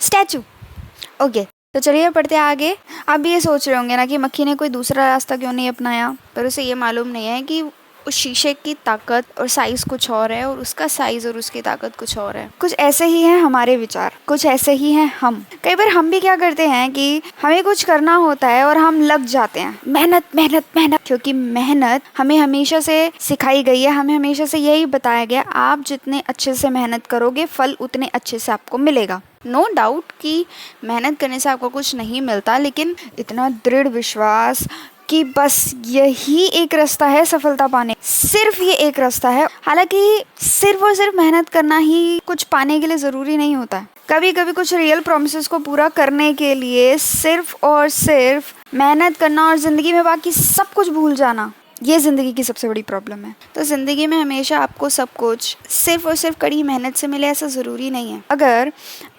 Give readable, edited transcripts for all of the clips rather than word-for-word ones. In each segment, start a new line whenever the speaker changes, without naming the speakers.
Statue. Okay, तो चलिए पढ़ते हैं आगे। आप भी ये सोच रहे होंगे ना कि मक्खी ने कोई दूसरा रास्ता क्यों नहीं अपनाया, पर उसे ये मालूम नहीं है कि उस शीशे की ताकत और साइज़ कुछ और है और उसका साइज़ और उसकी ताकत कुछ और है। कुछ ऐसे ही हैं हमारे विचार, कुछ ऐसे ही हैं हम। कई बार हम भी क्या करते हैं कि हमें कुछ करना होता है और हम लग जाते हैं, मेहनत मेहनत मेहनत, क्योंकि मेहनत हमें हमेशा से सिखाई गई है। हमें हमेशा से यही बताया गया, आप जितने अच्छे से मेहनत करोगे फल उतने अच्छे से आपको मिलेगा। नो डाउट कि मेहनत करने से आपको कुछ नहीं मिलता, लेकिन इतना दृढ़ विश्वास कि बस यही एक रास्ता है सफलता पाने, सिर्फ ये एक रास्ता है। हालांकि सिर्फ और सिर्फ मेहनत करना ही कुछ पाने के लिए ज़रूरी नहीं होता है। कभी कभी कुछ रियल प्रॉमिसेस को पूरा करने के लिए सिर्फ और सिर्फ मेहनत करना और ज़िंदगी में बाकी सब कुछ भूल जाना, ये ज़िंदगी की सबसे बड़ी प्रॉब्लम है। तो ज़िंदगी में हमेशा आपको सब कुछ सिर्फ और सिर्फ कड़ी मेहनत से मिले ऐसा ज़रूरी नहीं है। अगर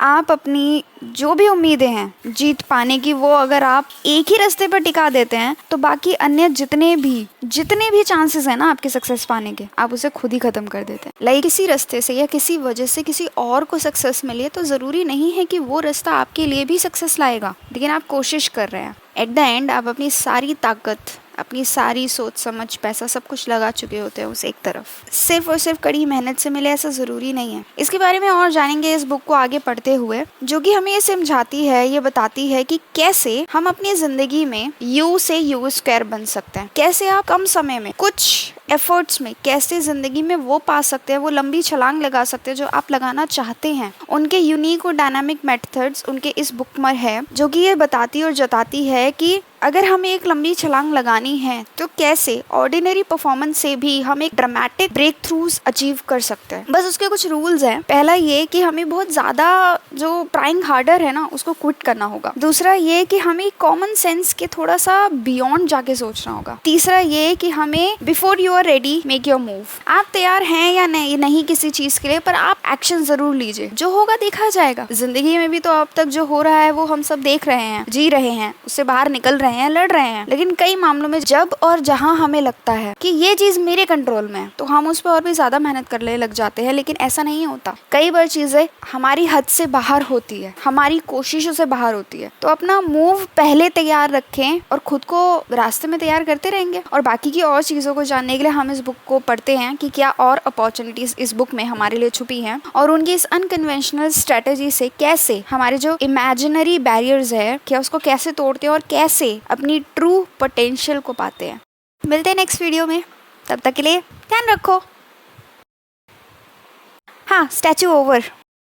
आप अपनी जो भी उम्मीदें हैं जीत पाने की, वो अगर आप एक ही रास्ते पर टिका देते हैं तो बाकी अन्य जितने भी चांसेस हैं ना आपके सक्सेस पाने के, आप उसे खुद ही ख़त्म कर देते हैं। लाइक किसी रास्ते से या किसी वजह से किसी और को सक्सेस मिले तो ज़रूरी नहीं है कि वो रास्ता आपके लिए भी सक्सेस लाएगा, लेकिन आप कोशिश कर रहे हैं। एट द एंड आप अपनी सारी ताकत, अपनी सारी सोच समझ, पैसा सब कुछ लगा चुके होते हैं उस एक तरफ। सिर्फ और सिर्फ कड़ी मेहनत से मिले ऐसा ज़रूरी नहीं है। इसके बारे में और जानेंगे इस बुक को आगे पढ़ते हुए, जो कि हमें ये समझाती है, ये बताती है कि कैसे हम अपनी ज़िंदगी में U से U² बन सकते हैं। कैसे आप कम समय में कुछ एफर्ट्स में कैसे ज़िंदगी में वो पा सकते हैं, वो लंबी छलांग लगा सकते हैं जो आप लगाना चाहते हैं। उनके यूनिक और डायनामिक मेथड्स उनके इस बुक में है, जो कि ये बताती और जताती है कि अगर हमें एक लंबी छलांग लगानी है तो कैसे ऑर्डिनरी परफॉर्मेंस से भी हम एक ड्रामेटिक ब्रेक थ्रूज अचीव कर सकते हैं। बस उसके कुछ रूल्स हैं। पहला ये कि हमें बहुत ज़्यादा जो ट्राइंग हार्डर है ना उसको क्विट करना होगा। दूसरा ये कि हमें कॉमन सेंस के थोड़ा सा बियॉन्ड जाके सोचना होगा। तीसरा ये कि हमें before you are ready make your move. आप तैयार हैं या नहीं किसी चीज़ के लिए, पर आप एक्शन ज़रूर लीजिए। जो होगा देखा जाएगा। ज़िंदगी में भी तो अब तक जो हो रहा है वो हम सब देख रहे हैं, जी रहे हैं, उससे बाहर निकल रहे हैं, लड़ रहे हैं। लेकिन कई मामलों में जब और जहां हमें लगता है कि ये चीज मेरे कंट्रोल में है तो हम उस पर और भी ज्यादा मेहनत करने लग जाते हैं, लेकिन ऐसा नहीं होता। कई बार चीजें हमारी हद से बाहर होती है, हमारी कोशिशों से बाहर होती है। तो अपना मूव पहले तैयार रखें और खुद को रास्ते में तैयार करते रहेंगे। और बाकी की और चीजों को जानने के लिए हम इस बुक को पढ़ते हैं कि क्या और अपॉर्चुनिटीज इस बुक में हमारे लिए छुपी हैं और उनकी इस अनकन्वेंशनल स्ट्रेटेजी से कैसे हमारे जो इमेजिनरी बैरियर्स है क्या उसको कैसे तोड़ते हैं और कैसे अपनी ट्रू पोटेंशियल को पाते हैं। मिलते हैं नेक्स्ट वीडियो में, तब तक के लिए ध्यान रखो। हाँ, स्टैचू ओवर।